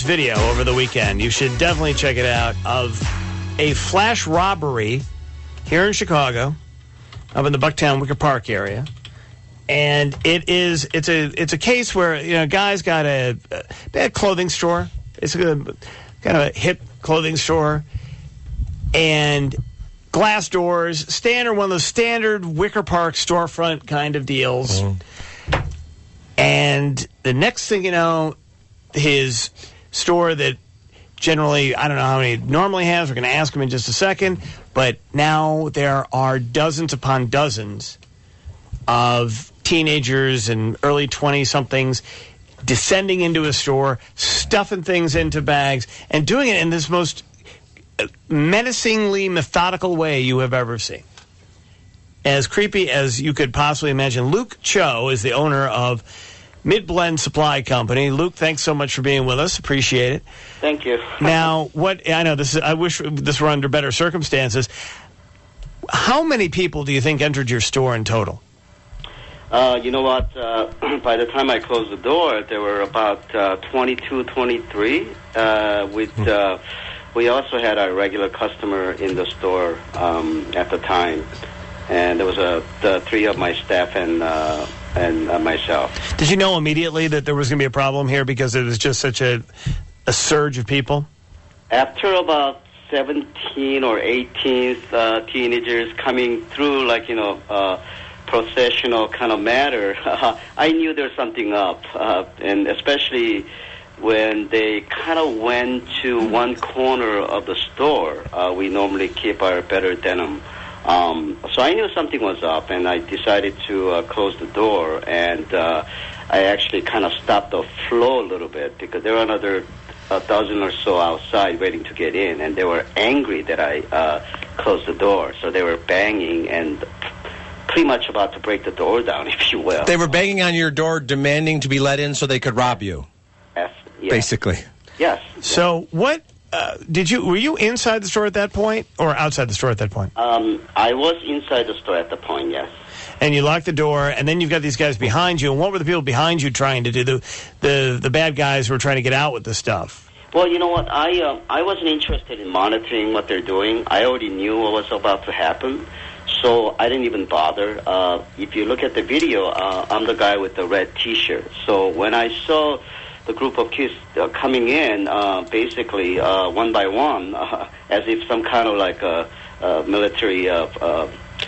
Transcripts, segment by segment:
this video over the weekend. You should definitely check it out, of a flash robbery here in Chicago, up in the Bucktown Wicker Park area. And it's a case where, a guy's got a bad clothing store. It's kind of a hip clothing store. And glass doors, one of those standard Wicker Park storefront kind of deals. Mm-hmm. And the next thing you know, his store that generally, I don't know how many it normally has, we're going to ask him in just a second, but now there are dozens upon dozens of teenagers and early 20-somethings descending into a store, stuffing things into bags, and doing it in this most menacingly methodical way you have ever seen. As creepy as you could possibly imagine. Luke Cho is the owner of Mid-Blend Supply Company. Luke, thanks so much for being with us. Appreciate it. Thank you. Now, I wish this were under better circumstances. How many people do you think entered your store in total? You know what? By the time I closed the door, there were about 22, 23. We also had a regular customer in the store at the time, and there was the three of my staff and myself. Did you know immediately that there was going to be a problem here because it was just such a surge of people? After about 17 or 18 teenagers coming through, processional kind of matter, I knew there was something up, and especially when they kind of went to one corner of the store. We normally keep our better denim. So I knew something was up, and I decided to close the door, and I actually kind of stopped the flow a little bit because there were another dozen or so outside waiting to get in, and they were angry that I closed the door. So they were banging and pretty much about to break the door down, if you will. They were banging on your door, demanding to be let in so they could rob you. Yes. Basically. Yes. So what were you inside the store at that point or outside the store at that point? I was inside the store at the point, yes. And you locked the door, and then you've got these guys behind you. And what were the people behind you trying to do? The bad guys who were trying to get out with the stuff. Well, you know what? I wasn't interested in monitoring what they're doing. I already knew what was about to happen, so I didn't even bother. If you look at the video, I'm the guy with the red T-shirt. So when I saw the group of kids coming in, basically one by one, as if some kind of like a military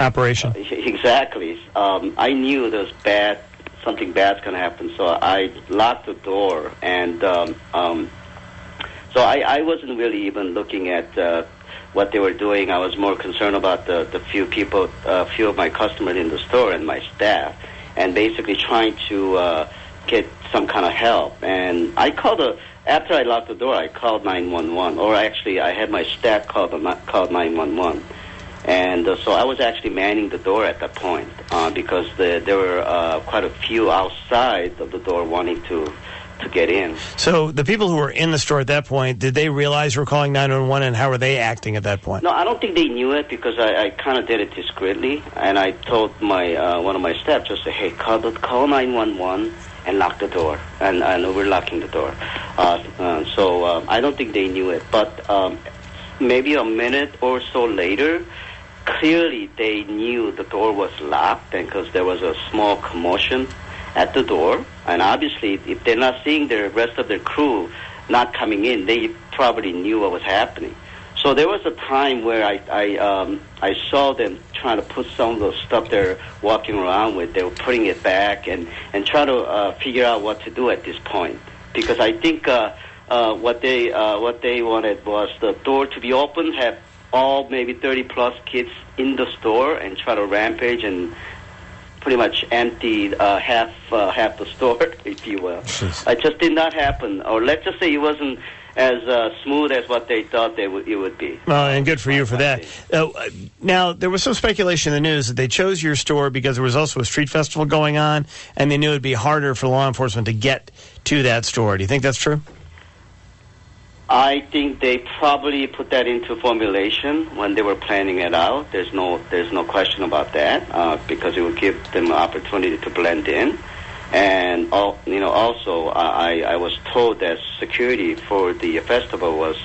operation. Exactly. I knew there was something bad's going to happen, so I locked the door, and so I wasn't really even looking at what they were doing. I was more concerned about the few people, few of my customers in the store and my staff, and basically trying to get some kind of help. And I after I locked the door, I called 911, or actually I had my staff called 911. And so I was actually manning the door at that point because there were quite a few outside of the door wanting to get in. So the people who were in the store at that point, did they realize you were calling 911, and how were they acting at that point? No, I don't think they knew it because I kind of did it discreetly, and I told my one of my staff just say, hey, call 911 and lock the door, and we're locking the door. So I don't think they knew it, but maybe a minute or so later, clearly they knew the door was locked, and because there was a small commotion at the door, and obviously if they're not seeing the rest of their crew not coming in, they probably knew what was happening. So there was a time where I saw them trying to put some of the stuff they're walking around with. They were putting it back and trying to figure out what to do at this point, because I think what they wanted was the door to be open, have all maybe 30 plus kids in the store, and try to rampage and pretty much emptied half the store, if you will. It just did not happen, or let's just say it wasn't as smooth as what they thought it would be. And good for you for that. Now, there was some speculation in the news that they chose your store because there was also a street festival going on, and they knew it would be harder for law enforcement to get to that store. Do you think that's true? I think they probably put that into formulation when they were planning it out. There's no question about that, because it would give them an opportunity to blend in. And also I was told that security for the festival was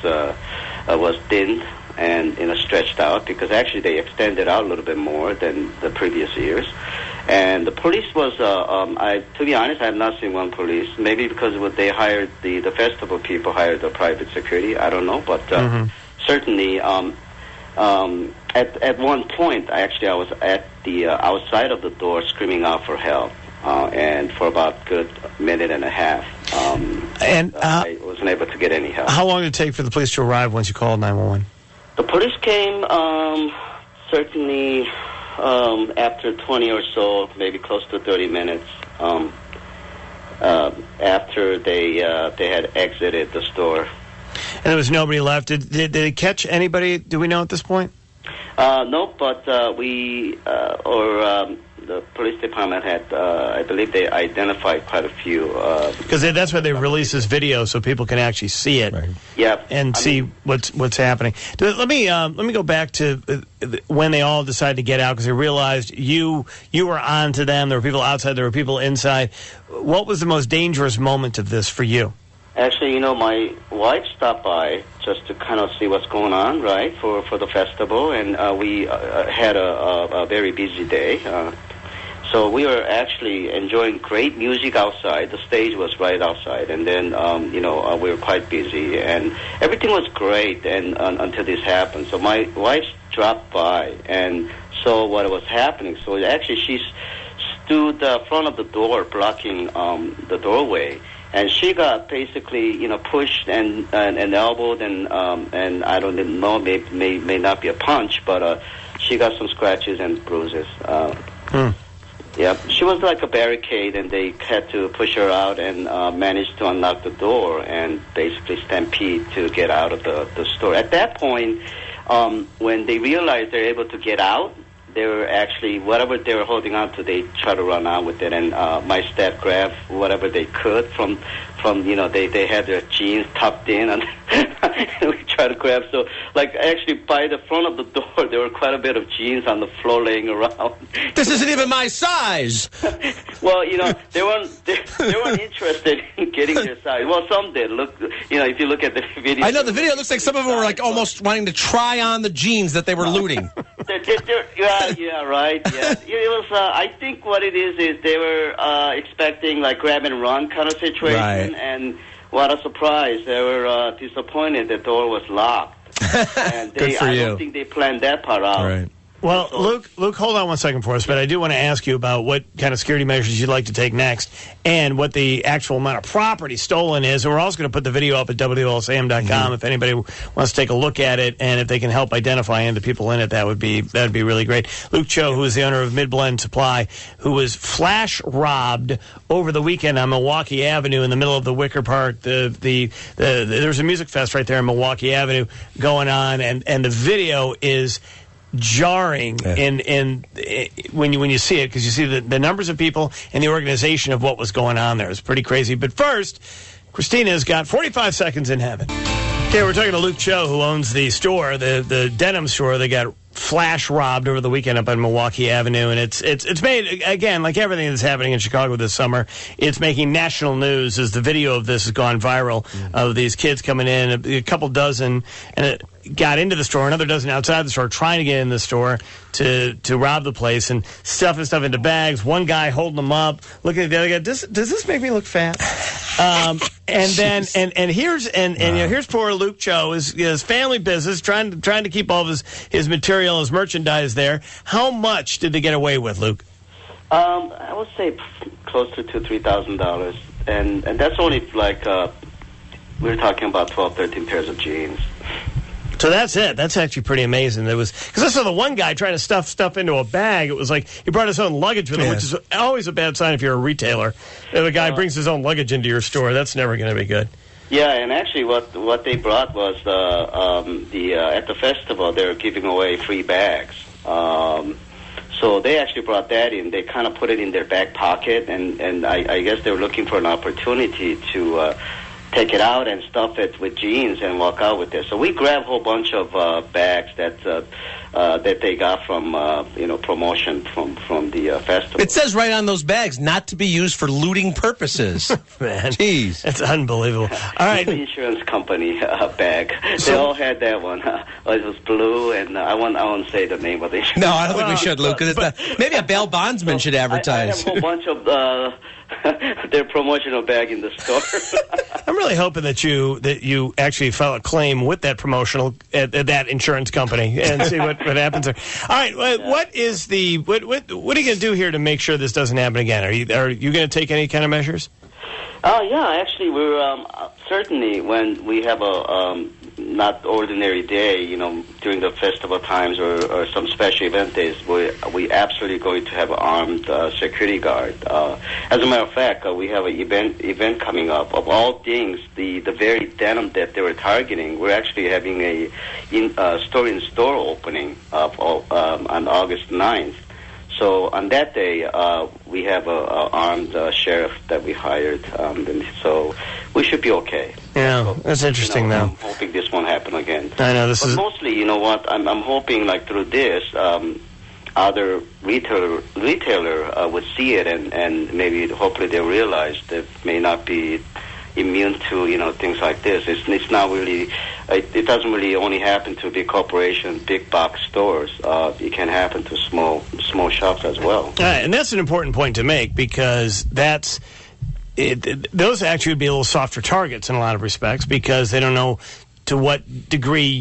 thinned and stretched out, because actually they extended out a little bit more than the previous years. And the police was, to be honest, I have not seen one police. Maybe because they hired the festival people hired the private security. I don't know, but certainly at one point, I was at the outside of the door screaming out for help, and for about a good minute and a half. I wasn't able to get any help. How long did it take for the police to arrive once you called 911? The police came certainly after 20 or so, maybe close to 30 minutes, after they had exited the store. And there was nobody left. Did they catch anybody? Do we know at this point? No, but the police department had, I believe they identified quite a few. Because that's why they released this video, so people can actually see it. Right. Yeah, and see what's happening. Let me go back to when they all decided to get out, because they realized you were on to them. There were people outside. There were people inside. What was the most dangerous moment of this for you? Actually, my wife stopped by just to kind of see what's going on, right, for the festival, and we had a very busy day. So we were actually enjoying great music outside. The stage was right outside, and then we were quite busy, and everything was great. And until this happened, so my wife dropped by and saw what was happening. So actually, she stood in front of the door, blocking the doorway. And she got basically, pushed and elbowed, and I don't know, may not be a punch, but she got some scratches and bruises. Yeah, she was like a barricade, and they had to push her out and managed to unlock the door and basically stampede to get out of the store. At that point, when they realized they're able to get out, they were actually, whatever they were holding on to, they tried to run out with it. And my staff grabbed whatever they could from they had their jeans tucked in, and we tried to grab. So, actually, by the front of the door, there were quite a bit of jeans on the floor laying around. This isn't even my size. Well, they weren't interested in getting their size. Well, some did. Look, if you look at the video. I know the video looks like some of them were almost wanting to try on the jeans that they were looting. Yeah, right. Yeah, it was. I think what it is they were expecting grab and run kind of situation, right. And what a surprise! They were disappointed the door was locked, and I don't think they planned that part out. Right. Well, Luke, hold on one second for us, but I do want to ask you about what kind of security measures you'd like to take next and what the actual amount of property stolen is. And we're also going to put the video up at WLSAM.com if anybody wants to take a look at it, and if they can help identify any of the people in it, that would be really great. Luke Cho, who is the owner of Midblend Supply, who was flash robbed over the weekend on Milwaukee Avenue in the middle of the Wicker Park. There's a music fest right there on Milwaukee Avenue going on, and the video is jarring in when you see it, because you see the numbers of people and the organization of what was going on there. It's pretty crazy. But first, Christina's got 45 seconds in heaven. Okay, we're talking to Luke Cho, who owns the store, the denim store. They got flash robbed over the weekend up on Milwaukee Avenue, and it's made, again, like everything that's happening in Chicago this summer, it's making national news as the video of this has gone viral, of these kids coming in, a couple dozen, and it got into the store, another dozen outside the store, trying to get in the store to rob the place, and stuffing stuff into bags. One guy holding them up, looking at the other guy. Does this make me look fat? And then here's poor Luke Cho, his family business, trying to keep all of his material, his merchandise there. How much did they get away with, Luke? I would say close to $2,000-$3,000, and that's only we were talking about 12, 13 pairs of jeans. So that's it. That's actually pretty amazing. It was because I saw the one guy trying to stuff stuff into a bag. It was like he brought his own luggage with him, which is always a bad sign if you're a retailer. If a guy brings his own luggage into your store, that's never going to be good. Yeah, and actually, what they brought was at the festival they were giving away free bags. So they actually brought that in. They kind of put it in their back pocket, and I guess they were looking for an opportunity to take it out and stuff it with jeans and walk out with it. So we grabbed a whole bunch of bags that they got from promotion from the festival. It says right on those bags, not to be used for looting purposes. Man, jeez, it's unbelievable. All right, the insurance company bag. They all had that one. It was blue, and I won't say the name of the insurance. No, I don't think we should, Luke. Because maybe a bail bondsman should advertise. I have a whole bunch of their promotional bag in the store. I'm really hoping that you actually file a claim with that promotional at that insurance company and see what happens there. All right, what are you going to do here to make sure this doesn't happen again? Are you going to take any kind of measures? Yeah, actually, we're certainly when we have a not ordinary day, during the festival times or some special event days, we absolutely going to have an armed security guard. As a matter of fact, we have an event coming up. Of all things, the very denim that they were targeting, we're actually having a store-in-store opening on August 9th. So on that day, we have an armed sheriff that we hired, and so we should be okay. Yeah, that's interesting, though. I'm hoping this won't happen again. I know but mostly, you know what? I'm hoping, like through this, other retailer would see it, and maybe hopefully they realize that may not be immune to things like this. It's not really. It doesn't really only happen to big corporations, big box stores. It can happen to small shops as well. And that's an important point to make because those actually would be a little softer targets in a lot of respects because they don't know to what degree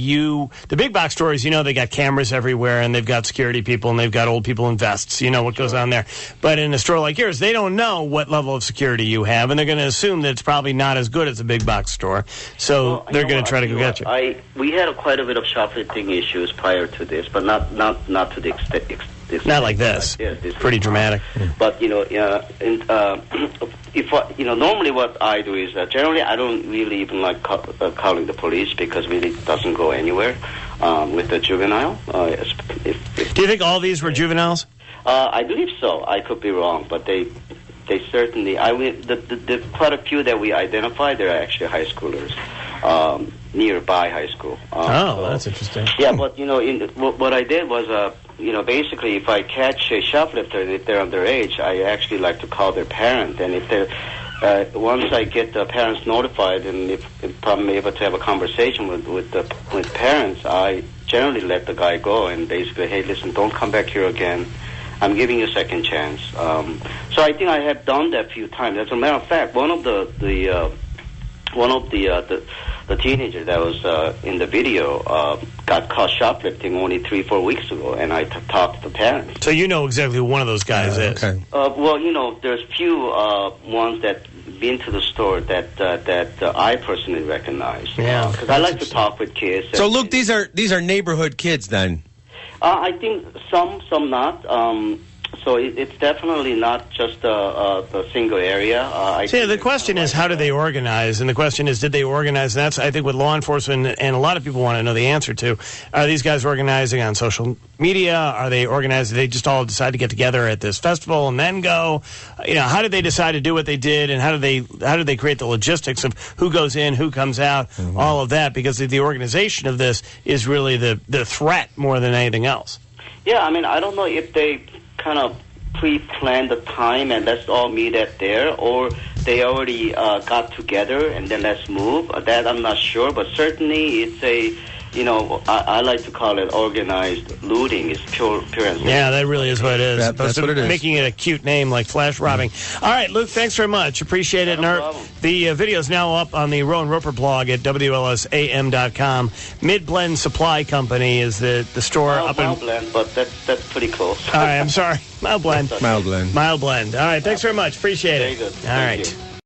the big box stores, they got cameras everywhere and they've got security people and they've got old people in vests, what goes on there. But in a store like yours, they don't know what level of security you have and they're going to assume that it's probably not as good as a big box store. So they're going to try to go get you. We had quite a bit of shoplifting issues prior to this, but not to the extent. Not like this. Yes, this pretty dramatic. But normally what I do is generally I don't really even like calling the police because really it doesn't go anywhere with the juvenile. Do you think all these were juveniles? I believe so. I could be wrong, but they certainly. The quite a few that we identified, they're actually high schoolers. Nearby high school. That's interesting. Yeah, but what I did was basically if I catch a shoplifter and if they're underage, I actually like to call their parent, and if they're once I get the parents notified, and if I'm able to have a conversation with parents, I generally let the guy go and basically, hey, listen, don't come back here again. I'm giving you a second chance. So I think I have done that a few times. As a matter of fact, one of the teenager that was in the video got caught shoplifting only 3-4 weeks ago, and I talked to the parents. So you know exactly who one of those guys is. Okay. There's few ones that been to the store that I personally recognize. Yeah, because I like to talk with kids. So Luke, these are neighborhood kids then. I think some not. So it's definitely not just a single area. The question is, how do they organize? And the question is, did they organize? And that's, I think, what law enforcement and a lot of people want to know the answer to. Are these guys organizing on social media? Are they organized? Did they just all decide to get together at this festival and then go? How did they decide to do what they did? And how do they create the logistics of who goes in, who comes out, all of that? Because the organization of this is really the threat more than anything else. Yeah, I don't know if they kind of pre-planned the time and let's all meet at there, or they already got together and then let's move. That I'm not sure, but certainly it's a, I like to call it organized looting. It's pure and simple. Yeah, that really is what it is. That's what it is. Making it a cute name like flash robbing. All right, Luke, thanks very much. Appreciate it. No problem. The video is now up on the Rowan Roper blog at WLSAM.com. Midblend Supply Company is the store up in... Mildblend, but that's pretty close. All right, I'm sorry. Mildblend. Mildblend. All right, thanks very much. Appreciate it. Very good. All right. Thank you.